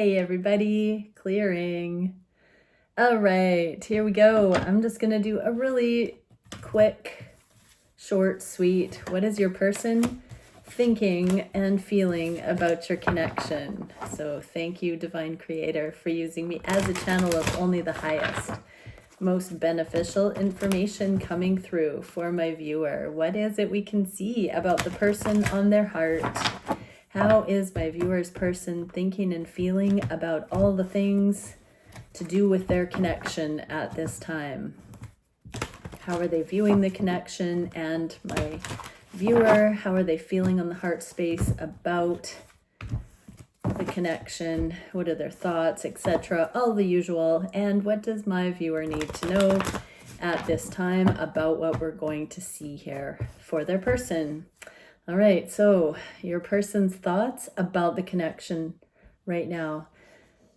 Hey everybody, clearing. All right, here we go. I'm just gonna do a really quick, short, sweet. What is your person thinking and feeling about your connection? So thank you, Divine Creator, for using me as a channel of only the highest, most beneficial information coming through for my viewer. What is it we can see about the person on their heart? How is my viewer's person thinking and feeling about all the things to do with their connection at this time? How are they viewing the connection? And my viewer, how are they feeling on the heart space about the connection? What are their thoughts, etc.? All the usual. And what does my viewer need to know at this time about what we're going to see here for their person? All right, so your person's thoughts about the connection right now.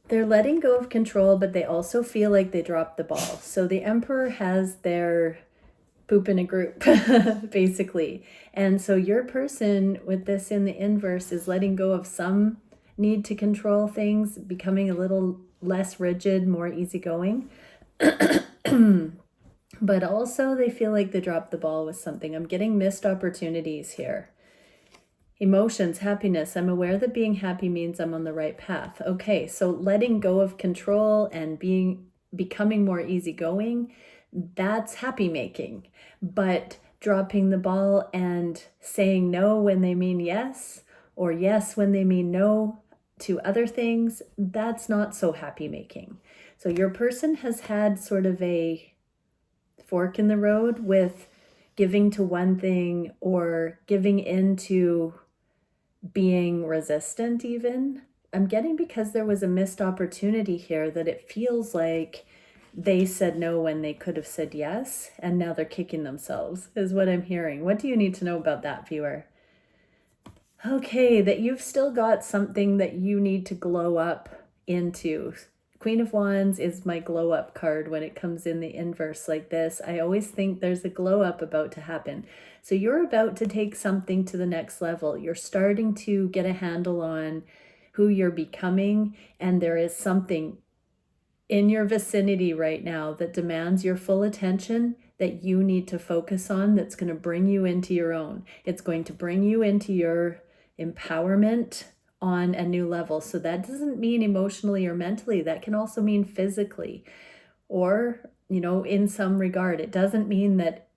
They're letting go of control, but they also feel like they dropped the ball. So the Emperor has their poop in a group, basically. And so your person with this in the inverse is letting go of some need to control things, becoming a little less rigid, more easygoing. But also they feel like they dropped the ball with something. I'm getting missed opportunities here. Emotions, happiness. I'm aware that being happy means I'm on the right path. Okay, so letting go of control and becoming more easygoing, that's happy making. But dropping the ball and saying no when they mean yes, or yes when they mean no to other things, that's not so happy making. So your person has had sort of a fork in the road with giving to one thing or giving into being resistant even. I'm getting, because there was a missed opportunity here, that it feels like they said no when they could have said yes, and now they're kicking themselves, is what I'm hearing. What do you need to know about that, viewer? Okay, that you've still got something that you need to glow up into. Queen of Wands is my glow up card when it comes in the inverse like this. I always think there's a glow up about to happen. So you're about to take something to the next level. You're starting to get a handle on who you're becoming, and there is something in your vicinity right now that demands your full attention that you need to focus on, that's going to bring you into your own. It's going to bring you into your empowerment on a new level. So that doesn't mean emotionally or mentally. That can also mean physically, or, in some regard. It doesn't mean that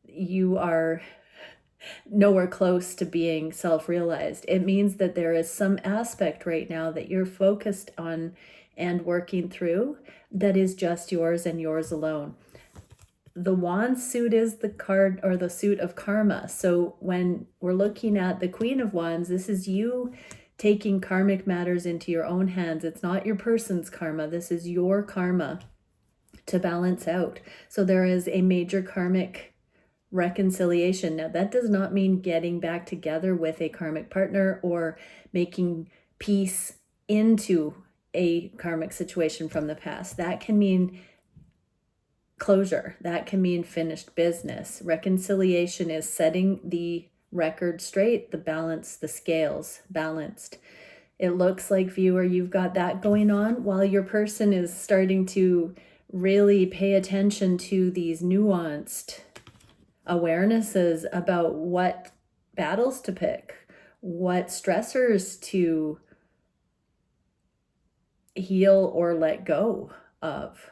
you are nowhere close to being self-realized. It means that there is some aspect right now that you're focused on and working through that is just yours and yours alone. The wand suit is the card, or the suit of karma. So when we're looking at the Queen of Wands, this is you taking karmic matters into your own hands. It's not your person's karma. This is your karma to balance out. So there is a major karmic reconciliation. Now, that does not mean getting back together with a karmic partner or making peace into a karmic situation from the past. That can mean closure. That can mean finished business. Reconciliation is setting the record straight, the balance, the scales balanced. It looks like, viewer, you've got that going on while your person is starting to really pay attention to these nuanced awarenesses about what battles to pick, what stressors to heal or let go of.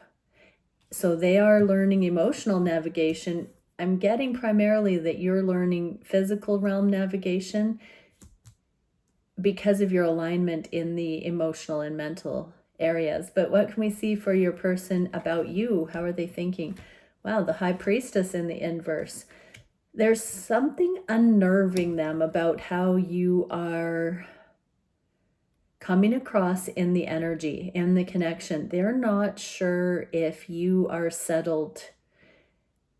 So they are learning emotional navigation. I'm getting primarily that you're learning physical realm navigation because of your alignment in the emotional and mental areas. But what can we see for your person about you? How are they thinking? Wow, the High Priestess in the inverse. There's something unnerving them about how you are coming across in the energy, in the connection. They're not sure if you are settled.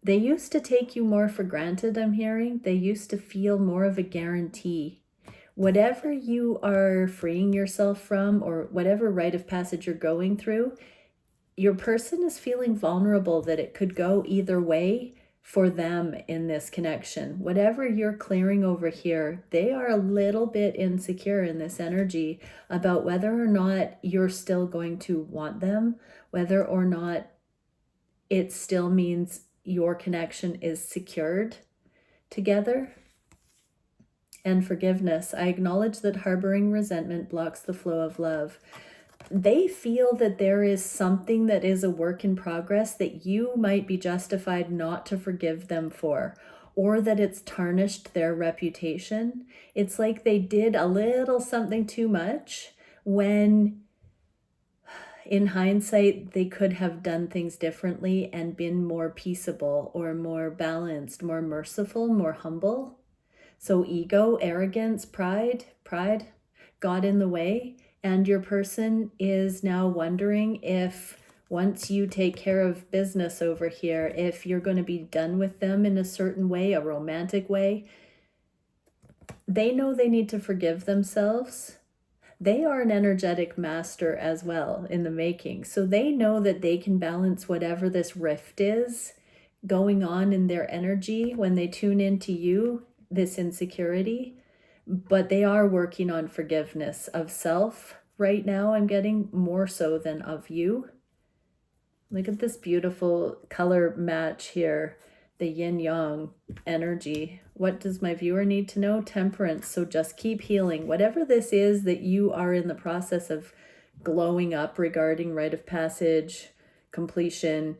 They used to take you more for granted, I'm hearing. They used to feel more of a guarantee. Whatever you are freeing yourself from, or whatever rite of passage you're going through, your person is feeling vulnerable that it could go either way for them in this connection. Whatever you're clearing over here, they are a little bit insecure in this energy about whether or not you're still going to want them, whether or not it still means your connection is secured together. And forgiveness. I acknowledge that harboring resentment blocks the flow of love. They feel that there is something that is a work in progress that you might be justified not to forgive them for, or that it's tarnished their reputation. It's like they did a little something too much when in hindsight they could have done things differently and been more peaceable or more balanced, more merciful, more humble. So ego, arrogance, pride got in the way. And your person is now wondering if once you take care of business over here, if you're going to be done with them in a certain way, a romantic way. They know they need to forgive themselves. They are an energetic master as well in the making. So they know that they can balance whatever this rift is going on in their energy when they tune into you, this insecurity. But they are working on forgiveness of self right now. I'm getting more so than of you. Look at this beautiful color match here, the yin yang energy. What does my viewer need to know? Temperance. So just keep healing. Whatever this is that you are in the process of glowing up regarding rite of passage, completion,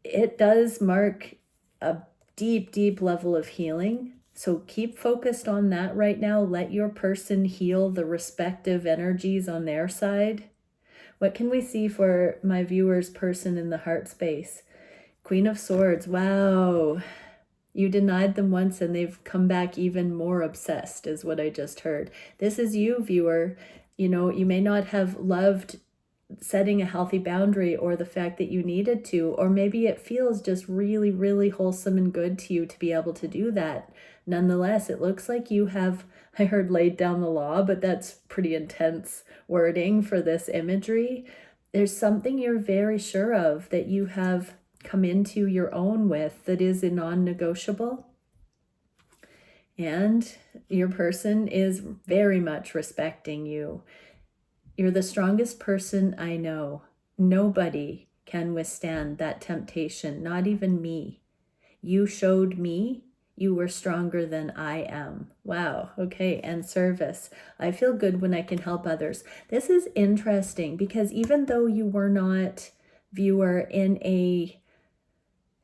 it does mark a deep, deep level of healing. So keep focused on that right now. Let your person heal the respective energies on their side. What can we see for my viewer's person in the heart space? Queen of Swords. Wow. You denied them once and they've come back even more obsessed is what I just heard. This is you, viewer. You know, you may not have loved setting a healthy boundary or the fact that you needed to, or maybe it feels just really, really wholesome and good to you to be able to do that. Nonetheless, it looks like you have, I heard laid down the law, but that's pretty intense wording for this imagery. There's something you're very sure of that you have come into your own with that is a non-negotiable. And your person is very much respecting you. You're the strongest person I know. Nobody can withstand that temptation, not even me. You showed me you were stronger than I am. Wow. Okay. And service. I feel good when I can help others. This is interesting because even though you were not, viewer, in a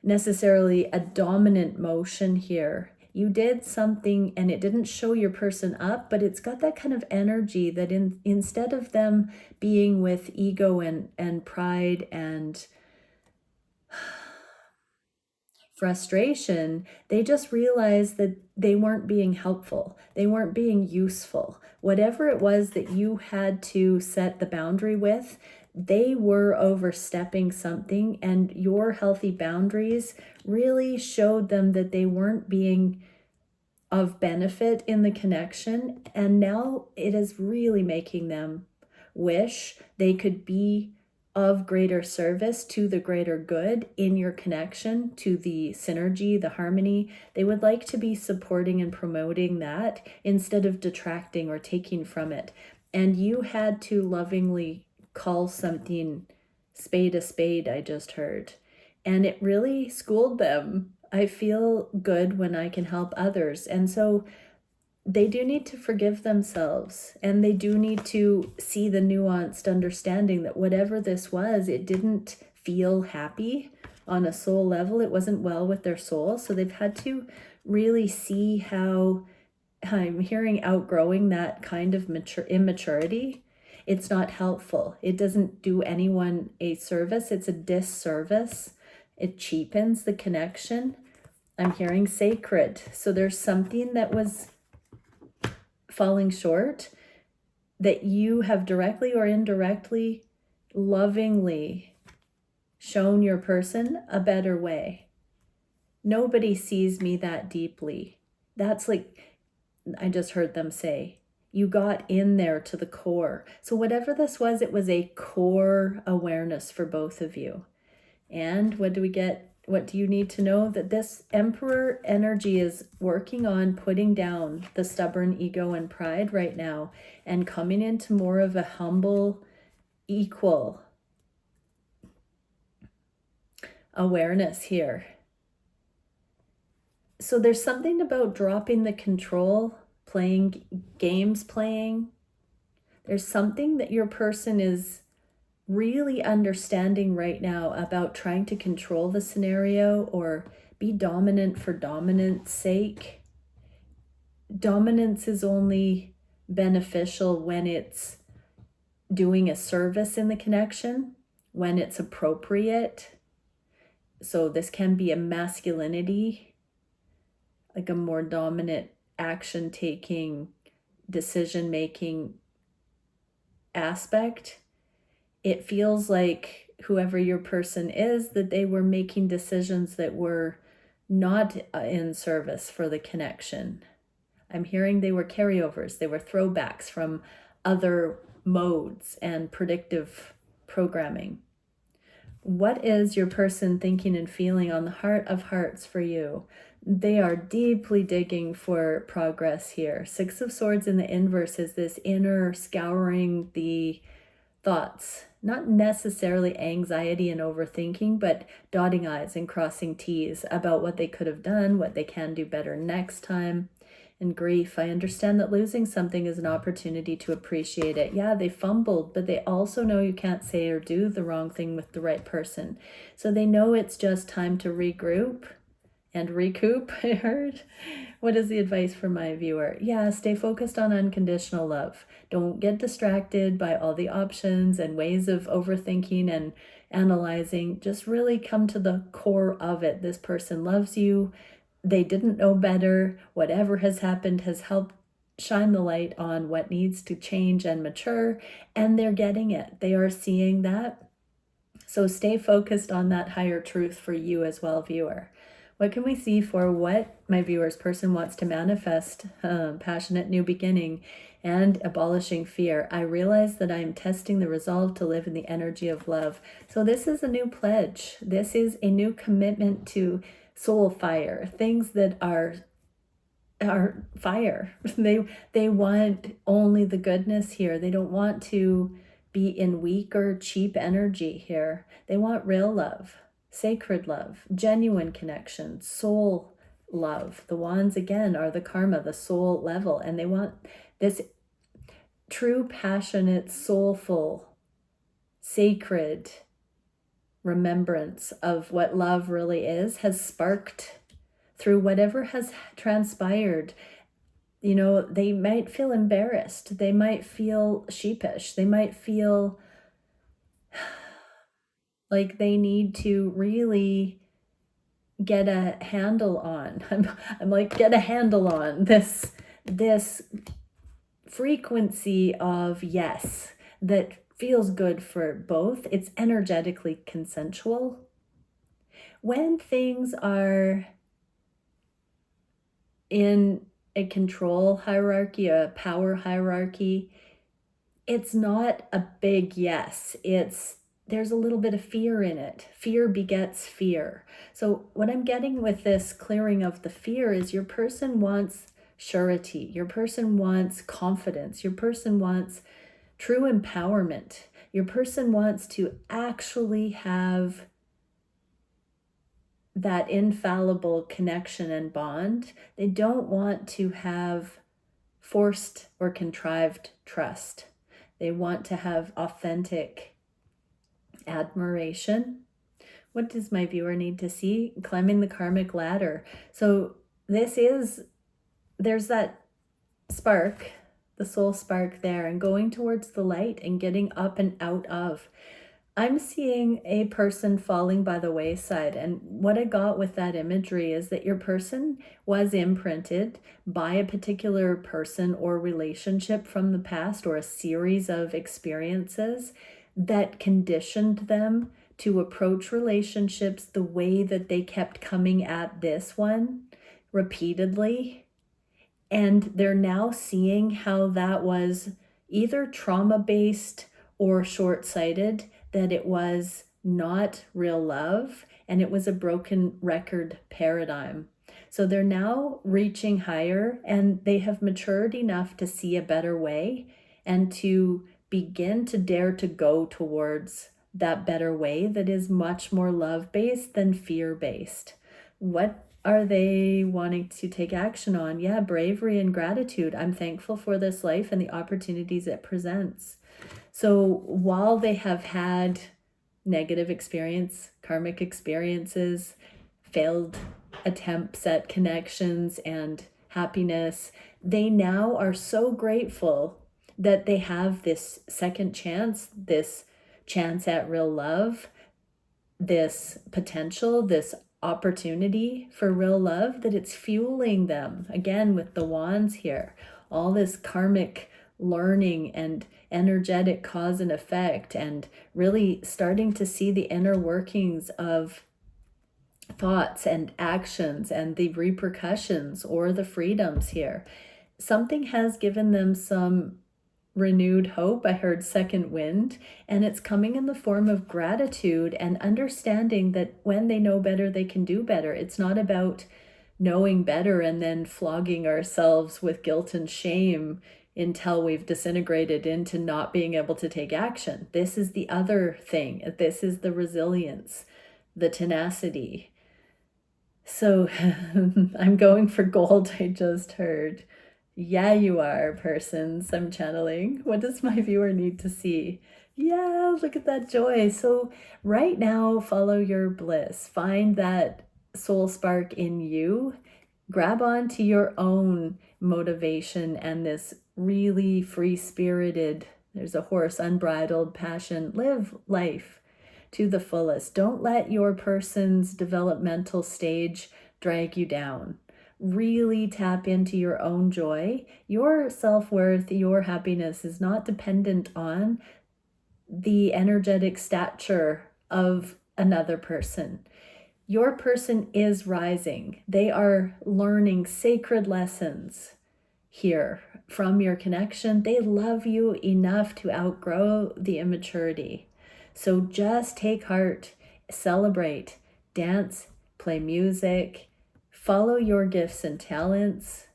necessarily a dominant motion here, you did something and it didn't show your person up, but it's got that kind of energy that instead of them being with ego and pride and frustration, they just realized that they weren't being helpful. They weren't being useful. Whatever it was that you had to set the boundary with, they were overstepping something, and your healthy boundaries really showed them that they weren't being of benefit in the connection. And now it is really making them wish they could be of greater service to the greater good in your connection, to the synergy, the harmony. They would like to be supporting and promoting that instead of detracting or taking from it. And you had to lovingly call something spade a spade, I just heard. And it really schooled them. I feel good when I can help others. And so they do need to forgive themselves, and they do need to see the nuanced understanding that whatever this was, it didn't feel happy on a soul level. It wasn't well with their soul. So they've had to really see how, I'm hearing, outgrowing that kind of immaturity. It's not helpful. It doesn't do anyone a service. It's a disservice. It cheapens the connection. I'm hearing sacred. So there's something that was falling short that you have directly or indirectly, lovingly shown your person a better way. Nobody sees me that deeply. That's like, I just heard them say, you got in there to the core. So whatever this was, it was a core awareness for both of you. And what do we get? What do you need to know? That this Emperor energy is working on putting down the stubborn ego and pride right now and coming into more of a humble, equal awareness here. So there's something about dropping the control, playing games, There's something that your person is really understanding right now about trying to control the scenario or be dominant for dominance sake. Dominance is only beneficial when it's doing a service in the connection, when it's appropriate. So this can be a masculinity, like a more dominant action taking, decision making aspect. It feels like whoever your person is, that they were making decisions that were not in service for the connection. I'm hearing they were carryovers, they were throwbacks from other modes and predictive programming. What is your person thinking and feeling on the heart of hearts for you? They are deeply digging for progress here. Six of Swords in the inverse is this inner scouring the thoughts, not necessarily anxiety and overthinking, but dotting I's and crossing T's about what they could have done, what they can do better next time. And grief, I understand that losing something is an opportunity to appreciate it. Yeah, they fumbled, but they also know you can't say or do the wrong thing with the right person. So they know it's just time to regroup and recoup, I heard. What is the advice for my viewer? Yeah, stay focused on unconditional love. Don't get distracted by all the options and ways of overthinking and analyzing. Just really come to the core of it. This person loves you. They didn't know better. Whatever has happened has helped shine the light on what needs to change and mature, and they're getting it. They are seeing that. So stay focused on that higher truth for you as well, viewer. What can we see for what my viewer's person wants to manifest? Passionate new beginning and abolishing fear. I realize that I am testing the resolve to live in the energy of love. So this is a new pledge. This is a new commitment to soul fire, things that are fire. They want only the goodness here. They don't want to be in weak or cheap energy here. They want real love, sacred love, genuine connection, soul love. The wands again are the karma, the soul level, and they want this true, passionate, soulful, sacred remembrance of what love really is has sparked through whatever has transpired. You know, they might feel embarrassed. They might feel sheepish. They might feel like they need to really get a handle on. I'm like, get a handle on this frequency of yes that feels good for both. It's energetically consensual. When things are in a control hierarchy, a power hierarchy, it's not a big yes. There's a little bit of fear in it. Fear begets fear. So what I'm getting with this clearing of the fear is your person wants surety. Your person wants confidence. Your person wants true empowerment. Your person wants to actually have that infallible connection and bond. They don't want to have forced or contrived trust. They want to have authentic admiration. What does my viewer need to see? Climbing the karmic ladder. So there's that spark, the soul spark there, and going towards the light and getting up and out of. I'm seeing a person falling by the wayside, and what I got with that imagery is that your person was imprinted by a particular person or relationship from the past, or a series of experiences that conditioned them to approach relationships the way that they kept coming at this one repeatedly. And they're now seeing how that was either trauma-based or short-sighted, that it was not real love, and it was a broken record paradigm. So they're now reaching higher, and they have matured enough to see a better way and to begin to dare to go towards that better way that is much more love-based than fear-based. What are they wanting to take action on? Yeah, bravery and gratitude. I'm thankful for this life and the opportunities it presents. So while they have had negative experience, karmic experiences, failed attempts at connections and happiness, they now are so grateful that they have this second chance, this chance at real love, this potential, this opportunity for real love, that it's fueling them. Again, with the wands here, all this karmic learning and energetic cause and effect, and really starting to see the inner workings of thoughts and actions and the repercussions or the freedoms here. Something has given them some renewed hope. I heard second wind, and it's coming in the form of gratitude and understanding that when they know better, they can do better. It's not about knowing better and then flogging ourselves with guilt and shame until we've disintegrated into not being able to take action. This is the other thing. This is the resilience, the tenacity. So I'm going for gold, I just heard. Yeah, you are, persons. I'm channeling. What does my viewer need to see? Yeah, look at that joy. So right now, follow your bliss. Find that soul spark in you. Grab onto your own motivation and this really free-spirited, there's a horse, unbridled passion. Live life to the fullest. Don't let your person's developmental stage drag you down. Really tap into your own joy. Your self-worth, your happiness is not dependent on the energetic stature of another person. Your person is rising. They are learning sacred lessons here from your connection. They love you enough to outgrow the immaturity. So just take heart, celebrate, dance, play music, follow your gifts and talents.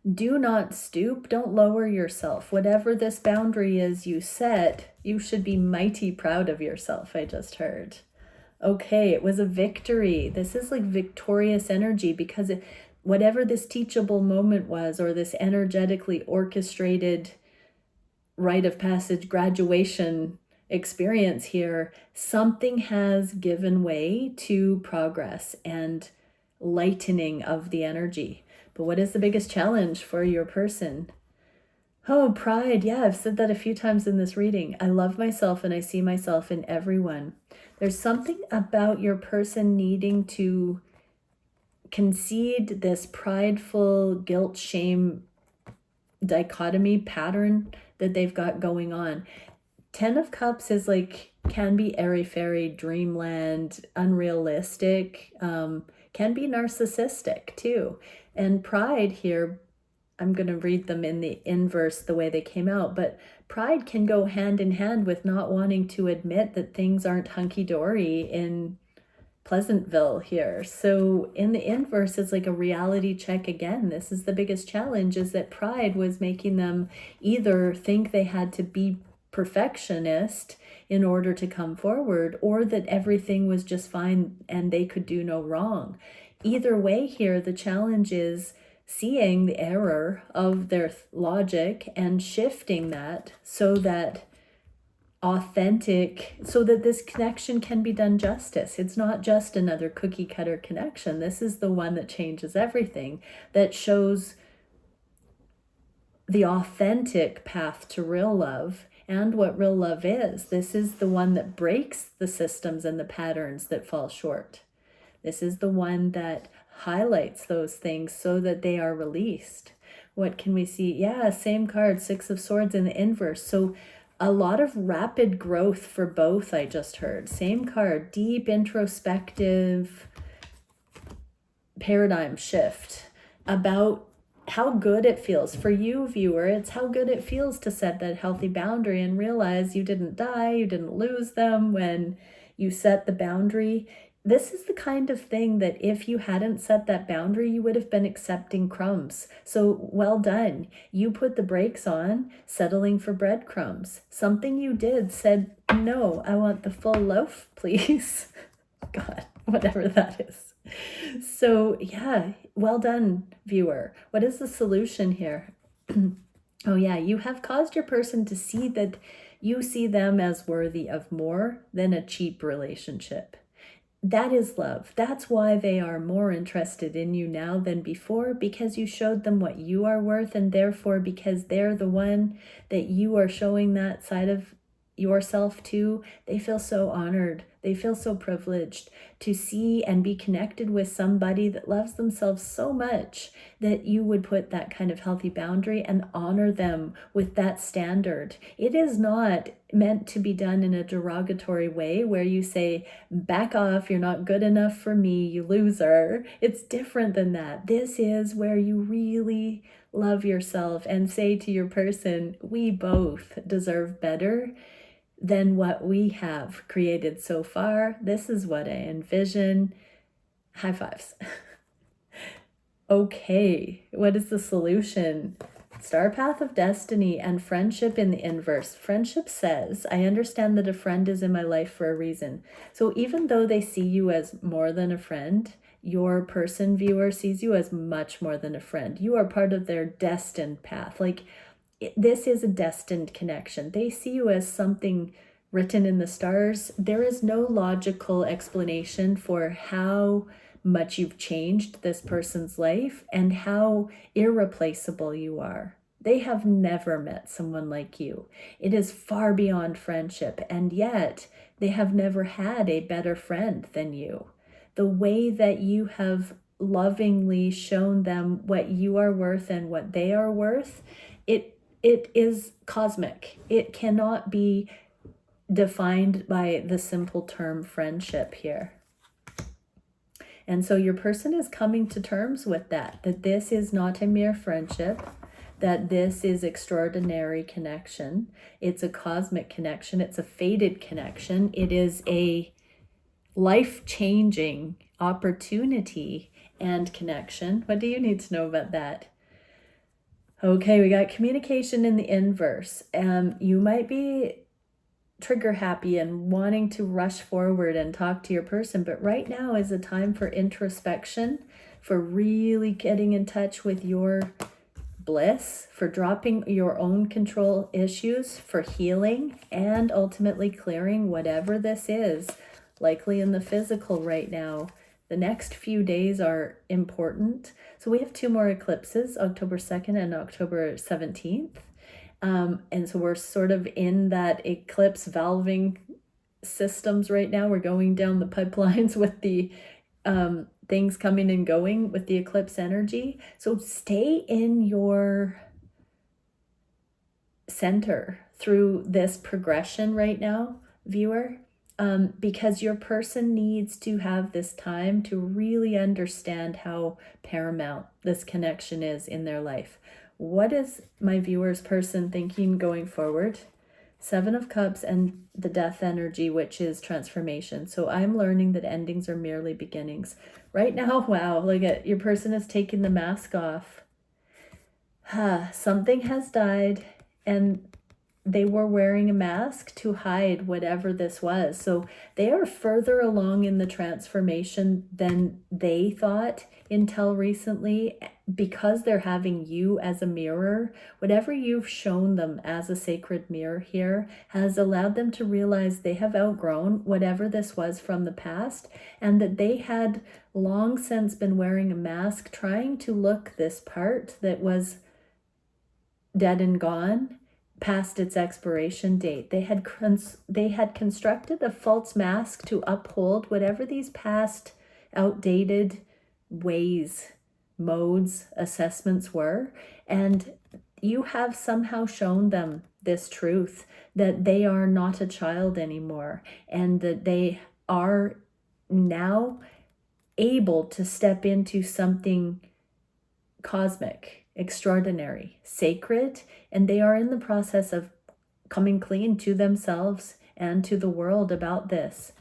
Do not stoop. Don't lower yourself. Whatever this boundary is you set, you should be mighty proud of yourself, I just heard. Okay, it was a victory. This is like victorious energy, because whatever this teachable moment was, or this energetically orchestrated rite of passage graduation experience here, something has given way to progress and lightening of the energy. But what is the biggest challenge for your person? Oh, pride. Yeah, I've said that a few times in this reading. I love myself and I see myself in everyone. There's something about your person needing to concede this prideful guilt, shame dichotomy pattern that they've got going on. 10 of Cups is like, can be airy-fairy, dreamland, unrealistic, can be narcissistic too. And pride here, I'm going to read them in the inverse the way they came out, but pride can go hand in hand with not wanting to admit that things aren't hunky-dory in Pleasantville here. So in the inverse, it's like a reality check again. This is the biggest challenge, is that pride was making them either think they had to be perfectionist in order to come forward, or that everything was just fine and they could do no wrong. Either way here, the challenge is seeing the error of their logic and shifting that so that this connection can be done justice. It's not just another cookie cutter connection. This is the one that changes everything, that shows the authentic path to real love and what real love is. This is the one that breaks the systems and the patterns that fall short. This is the one that highlights those things so that they are released. What can we see? Yeah, same card, Six of Swords in the inverse. So a lot of rapid growth for both, I just heard. Same card, deep introspective paradigm shift about how good it feels for you, viewer. It's how good it feels to set that healthy boundary and realize you didn't die, you didn't lose them when you set the boundary. This is the kind of thing that if you hadn't set that boundary, you would have been accepting crumbs. So well done. You put the brakes on, settling for breadcrumbs. Something you did said, no, I want the full loaf, please. God, whatever that is. So yeah, well done, viewer. What is the solution here? Oh yeah, you have caused your person to see that you see them as worthy of more than a cheap relationship. That is love. That's why they are more interested in you now than before, because you showed them what you are worth, and therefore because they're the one that you are showing that side of yourself to, they feel so honored. They feel so privileged to see and be connected with somebody that loves themselves so much that you would put that kind of healthy boundary and honor them with that standard. It is not meant to be done in a derogatory way where you say, back off, you're not good enough for me, you loser. It's different than that. This is where you really love yourself and say to your person, we both deserve better than what we have created so far. This is what I envision. High fives. Okay, what is the solution? Star Path of Destiny and friendship in the inverse. Friendship says, I understand that a friend is in my life for a reason. So even though they see you as more than a friend, your person, viewer, sees you as much more than a friend. You are part of their destined path. Like, this is a destined connection. They see you as something written in the stars. There is no logical explanation for how much you've changed this person's life and how irreplaceable you are. They have never met someone like you. It is far beyond friendship, and yet they have never had a better friend than you. The way that you have lovingly shown them what you are worth and what they are worth, it is cosmic. It cannot be defined by the simple term friendship here. And so your person is coming to terms with that this is not a mere friendship, that this is extraordinary connection. It's a cosmic connection. It's a fated connection. It is a life-changing opportunity and connection. What do you need to know about that? Okay, we got communication in the inverse. You might be trigger happy and wanting to rush forward and talk to your person, but right now is a time for introspection, for really getting in touch with your bliss, for dropping your own control issues, for healing, and ultimately clearing whatever this is, likely in the physical right now. The next few days are important. So we have 2 more eclipses, October 2nd and October 17th. And so we're sort of in that eclipse valving systems right now. We're going down the pipelines with the things coming and going with the eclipse energy. So stay in your center through this progression right now, viewer. Because your person needs to have this time to really understand how paramount this connection is in their life. What is my viewer's person thinking going forward? 7 of Cups and the death energy, which is transformation. So I'm learning that endings are merely beginnings. Right now, wow, look at your person is taking the mask off. Something has died, and they were wearing a mask to hide whatever this was. So they are further along in the transformation than they thought until recently, because they're having you as a mirror. Whatever you've shown them as a sacred mirror here has allowed them to realize they have outgrown whatever this was from the past, and that they had long since been wearing a mask, trying to look this part that was dead and gone past its expiration date. They had constructed a false mask to uphold whatever these past outdated ways, modes, assessments were, and you have somehow shown them this truth, that they are not a child anymore, and that they are now able to step into something cosmic extraordinary, sacred, and they are in the process of coming clean to themselves and to the world about this.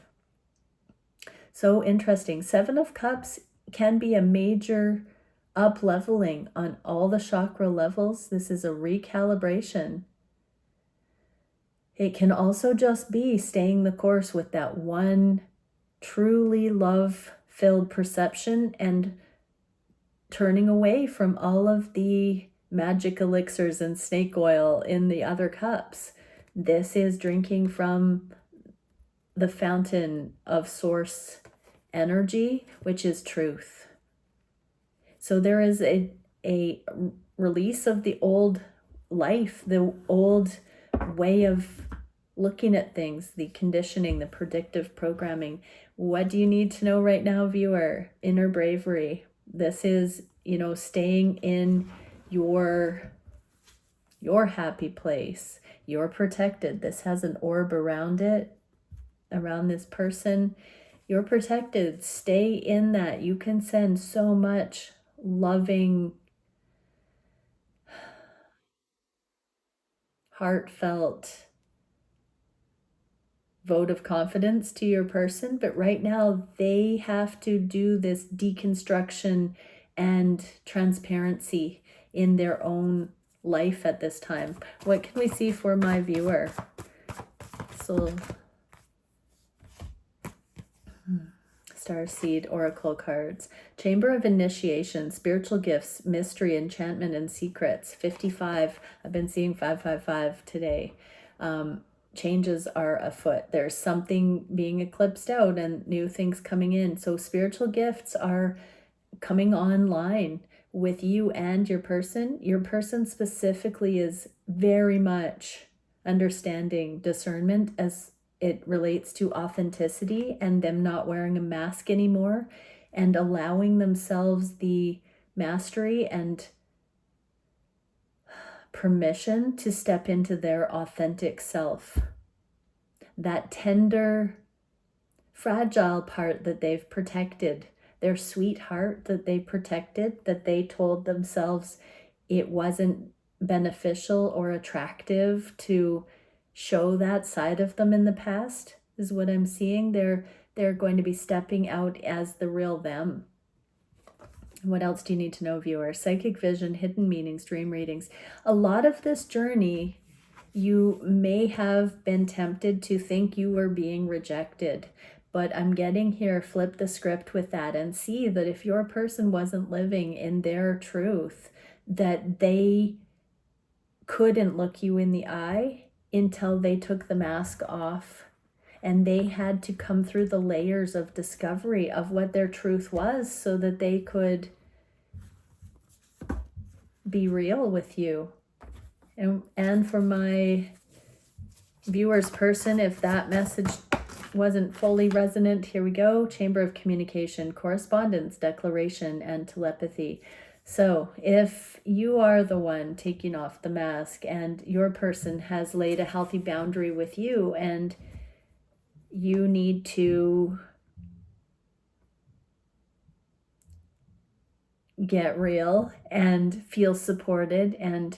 So interesting. Seven of Cups can be a major up-leveling on all the chakra levels. This is a recalibration. It can also just be staying the course with that one truly love-filled perception and turning away from all of the magic elixirs and snake oil in the other cups. This is drinking from the fountain of source energy, which is truth. So there is a release of the old life, the old way of looking at things, the conditioning, the predictive programming. What do you need to know right now, viewer? Inner bravery. This is, staying in your happy place. You're protected. This has an orb around it, around this person. You're protected. Stay in that. You can send so much loving, heartfelt vote of confidence to your person, but right now they have to do this deconstruction and transparency in their own life at this time. What can we see for my viewer? So Starseed Oracle cards. Chamber of Initiation, Spiritual Gifts, Mystery, Enchantment, and Secrets. 55. I've been seeing 555 today. Changes are afoot. There's something being eclipsed out and new things coming in. So spiritual gifts are coming online with you and your person. Your person specifically is very much understanding discernment as it relates to authenticity and them not wearing a mask anymore and allowing themselves the mastery and permission to step into their authentic self. That tender, fragile part that they've protected, their sweetheart that they protected, that they told themselves it wasn't beneficial or attractive to show that side of them in the past, is what I'm seeing. They're going to be stepping out as the real them. What else do you need to know, viewer? Psychic vision, hidden meanings, dream readings. A lot of this journey, you may have been tempted to think you were being rejected, but I'm getting here, flip the script with that and see that if your person wasn't living in their truth, that they couldn't look you in the eye until they took the mask off. And they had to come through the layers of discovery of what their truth was so that they could be real with you. And for my viewer's person, if that message wasn't fully resonant, here we go. Chamber of Communication, Correspondence, Declaration, and Telepathy. So if you are the one taking off the mask and your person has laid a healthy boundary with you and you need to get real and feel supported and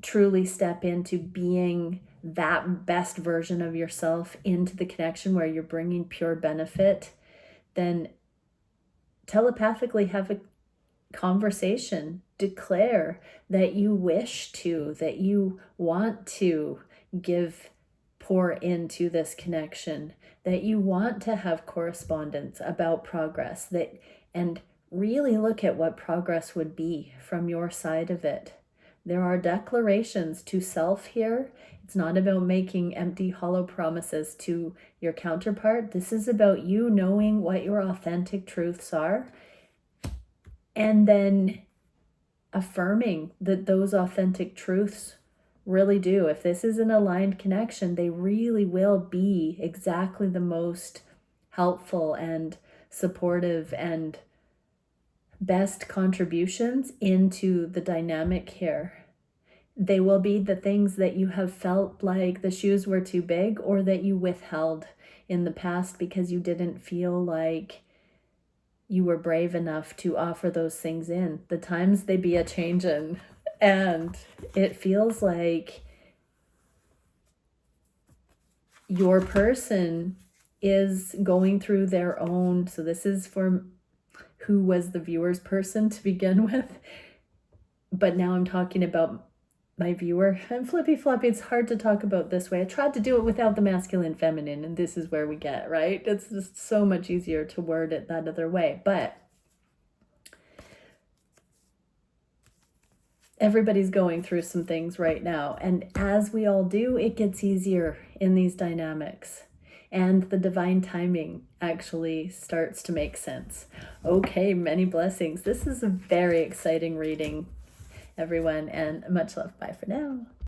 truly step into being that best version of yourself into the connection where you're bringing pure benefit, then telepathically have a conversation. Declare that you wish to, that you want to pour into this connection, that you want to have correspondence about progress, and really look at what progress would be from your side of it. There are declarations to self here. It's not about making empty, hollow promises to your counterpart. This is about you knowing what your authentic truths are and then affirming that those authentic truths really do. If this is an aligned connection, they really will be exactly the most helpful and supportive and best contributions into the dynamic here. They will be the things that you have felt like the shoes were too big or that you withheld in the past because you didn't feel like you were brave enough to offer those things in. The times they be a changin', and it feels like your person is going through their own, so this is for who was the viewer's person to begin with, but now I'm talking about my viewer. I'm flippy floppy. It's hard to talk about this way. I tried to do it without the masculine feminine, and this is where we get, right? It's just so much easier to word it that other way. But everybody's going through some things right now. And as we all do, it gets easier in these dynamics. And the divine timing actually starts to make sense. Okay, many blessings. This is a very exciting reading, everyone, and much love. Bye for now.